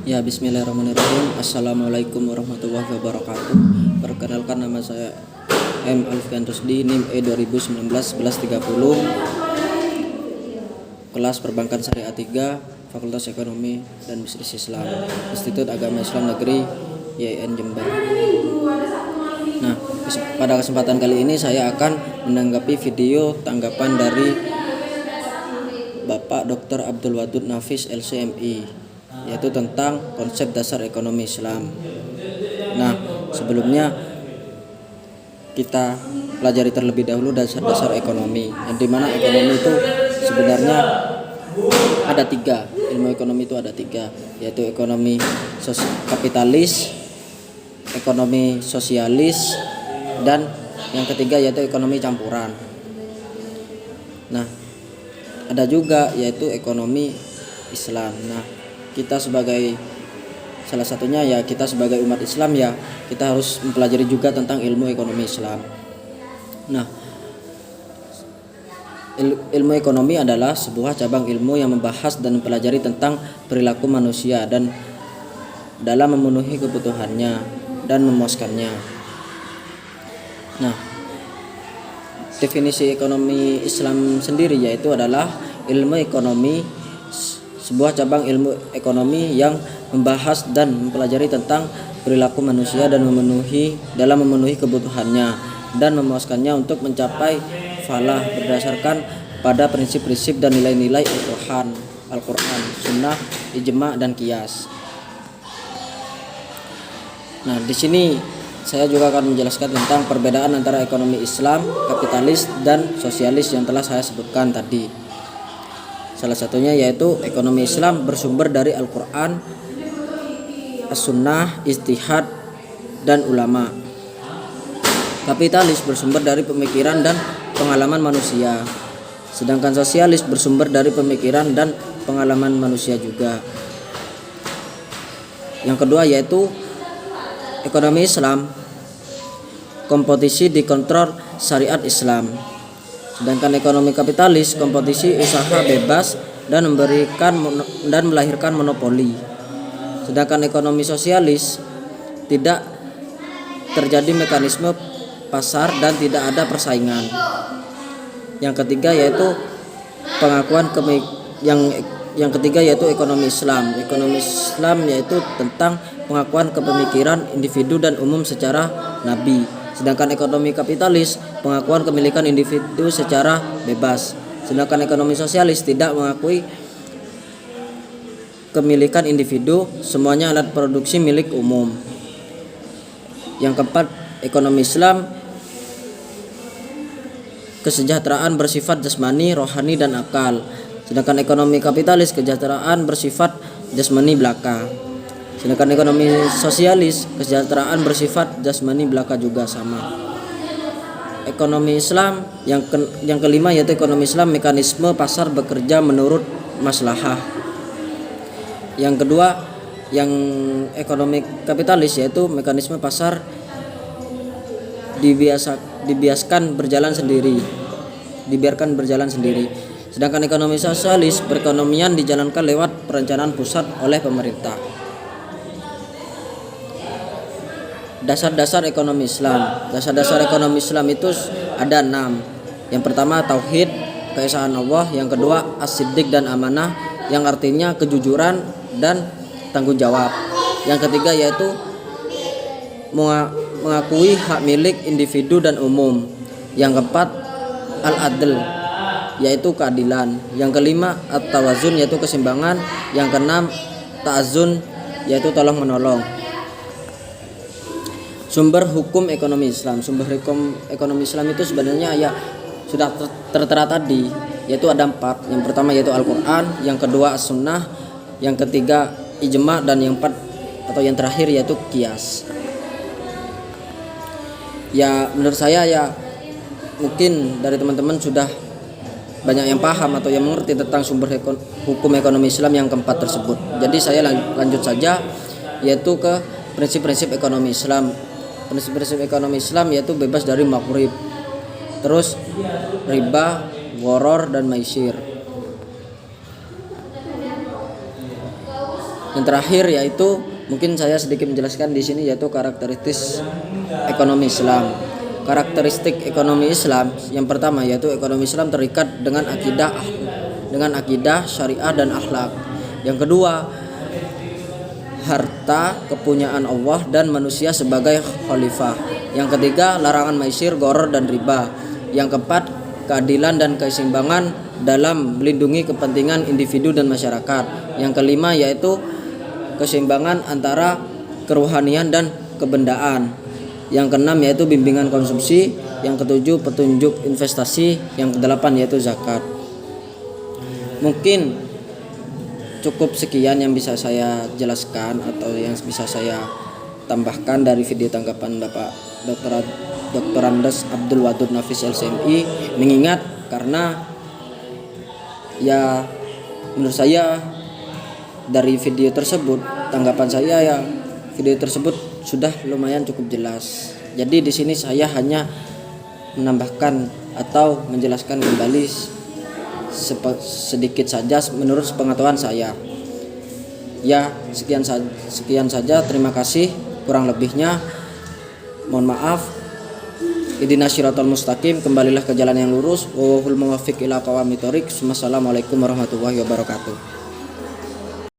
Ya, bismillahirrahmanirrahim. Assalamualaikum warahmatullahi wabarakatuh. Perkenalkan, nama saya M. Alfian Rusdi, NIM E 2019-1130, kelas Perbankan Syariah 3, Fakultas Ekonomi dan Bisnis Islam, Institut Agama Islam Negeri YIN Jember. Nah, pada kesempatan kali ini saya akan menanggapi video tanggapan dari Bapak Dr. Abdul Wadud Nafis LCMI, yaitu tentang konsep dasar ekonomi Islam. Nah, sebelumnya kita pelajari terlebih dahulu dasar-dasar ekonomi, yang dimana ekonomi itu sebenarnya ada tiga. Ilmu ekonomi itu ada tiga, yaitu ekonomi kapitalis, ekonomi sosialis, dan yang ketiga yaitu ekonomi campuran. Nah, ada juga yaitu ekonomi Islam. Nah, kita sebagai salah satunya ya kita sebagai umat Islam ya kita harus mempelajari juga tentang ilmu ekonomi Islam. Nah, ilmu ekonomi adalah sebuah cabang ilmu yang membahas dan mempelajari tentang perilaku manusia dan dalam memenuhi kebutuhannya dan memuaskannya. Nah, definisi ekonomi Islam sendiri yaitu adalah ilmu ekonomi, sebuah cabang ilmu ekonomi yang membahas dan mempelajari tentang perilaku manusia dan dalam memenuhi kebutuhannya dan memuaskannya untuk mencapai falah berdasarkan pada prinsip-prinsip dan nilai-nilai Al-Quran, Sunnah, Ijma, dan Qiyas. Nah, di sini saya juga akan menjelaskan tentang perbedaan antara ekonomi Islam, kapitalis, dan sosialis yang telah saya sebutkan tadi. Salah satunya yaitu ekonomi Islam bersumber dari Al-Quran, As-Sunnah, Ijtihad, dan ulama. Kapitalis bersumber dari pemikiran dan pengalaman manusia. Sedangkan sosialis bersumber dari pemikiran dan pengalaman manusia juga. Yang kedua yaitu ekonomi Islam, kompetisi dikontrol syariat Islam. Sedangkan ekonomi kapitalis, kompetisi usaha bebas dan melahirkan monopoli. Sedangkan ekonomi sosialis tidak terjadi mekanisme pasar dan tidak ada persaingan. Yang ketiga yaitu yang ketiga yaitu ekonomi Islam. Ekonomi Islam yaitu tentang pengakuan kepemikiran individu dan umum secara nabi. Sedangkan ekonomi kapitalis pengakuan kepemilikan individu secara bebas. Sedangkan ekonomi sosialis tidak mengakui kepemilikan individu, semuanya alat produksi milik umum. Yang keempat, ekonomi Islam kesejahteraan bersifat jasmani, rohani, dan akal. Sedangkan ekonomi kapitalis kesejahteraan bersifat jasmani belaka. Sedangkan ekonomi sosialis kesejahteraan bersifat jasmani belaka juga sama. Ekonomi Islam yang kelima yaitu ekonomi Islam mekanisme pasar bekerja menurut maslahah. Yang kedua yang ekonomi kapitalis yaitu mekanisme pasar dibiarkan berjalan sendiri. Sedangkan ekonomi sosialis perekonomian dijalankan lewat perencanaan pusat oleh pemerintah. Dasar-dasar ekonomi Islam. Dasar-dasar ekonomi Islam itu ada 6. Yang pertama tauhid, keesaan Allah. Yang kedua as-siddiq dan amanah, yang artinya kejujuran dan tanggung jawab. Yang ketiga yaitu mengakui hak milik individu dan umum. Yang keempat al-adl, yaitu keadilan. Yang kelima at-tawazun, yaitu keseimbangan. Yang keenam ta'azun, yaitu tolong menolong. Sumber hukum ekonomi Islam. Sumber hukum ekonomi Islam itu sebenarnya ya sudah tertera tadi, yaitu ada 4. Yang pertama yaitu Al-Quran, yang kedua As-Sunnah, yang ketiga Ijma, dan yang terakhir yaitu Qiyas. Ya menurut saya ya mungkin dari teman-teman sudah banyak yang paham atau yang mengerti tentang sumber hukum ekonomi Islam yang keempat tersebut. Jadi saya lanjut saja yaitu ke prinsip-prinsip ekonomi Islam. Prinsip-prinsip ekonomi Islam yaitu bebas dari makrib, terus riba, gharar, dan maisir. Yang terakhir yaitu mungkin saya sedikit menjelaskan di sini, yaitu karakteristik ekonomi Islam. Karakteristik ekonomi Islam yang pertama yaitu ekonomi Islam terikat dengan akidah, syariah dan akhlak. Yang kedua, harta kepunyaan Allah dan manusia sebagai khalifah. Yang ketiga, larangan maisir, gharar dan riba. Yang keempat, keadilan dan keseimbangan dalam melindungi kepentingan individu dan masyarakat. Yang kelima yaitu keseimbangan antara kerohanian dan kebendaan. Yang keenam yaitu bimbingan konsumsi. Yang ketujuh, petunjuk investasi. Yang kedelapan yaitu zakat. Mungkin cukup sekian yang bisa saya jelaskan atau yang bisa saya tambahkan dari video tanggapan Bapak Dr. Andes Abdul Wadud Nafis LCMI. Mengingat karena ya menurut saya dari video tersebut, tanggapan saya ya video tersebut sudah lumayan cukup jelas. Jadi di sini saya hanya menambahkan atau menjelaskan kembali sedikit saja menurut pengetahuan saya. Ya, sekian saja. Terima kasih. Kurang lebihnya mohon maaf. Ihdinas siratal mustaqim, kembalilah ke jalan yang lurus. Wallahul muwaffiq ila aqwamit thoriq. Wassalamualaikum warahmatullahi wabarakatuh.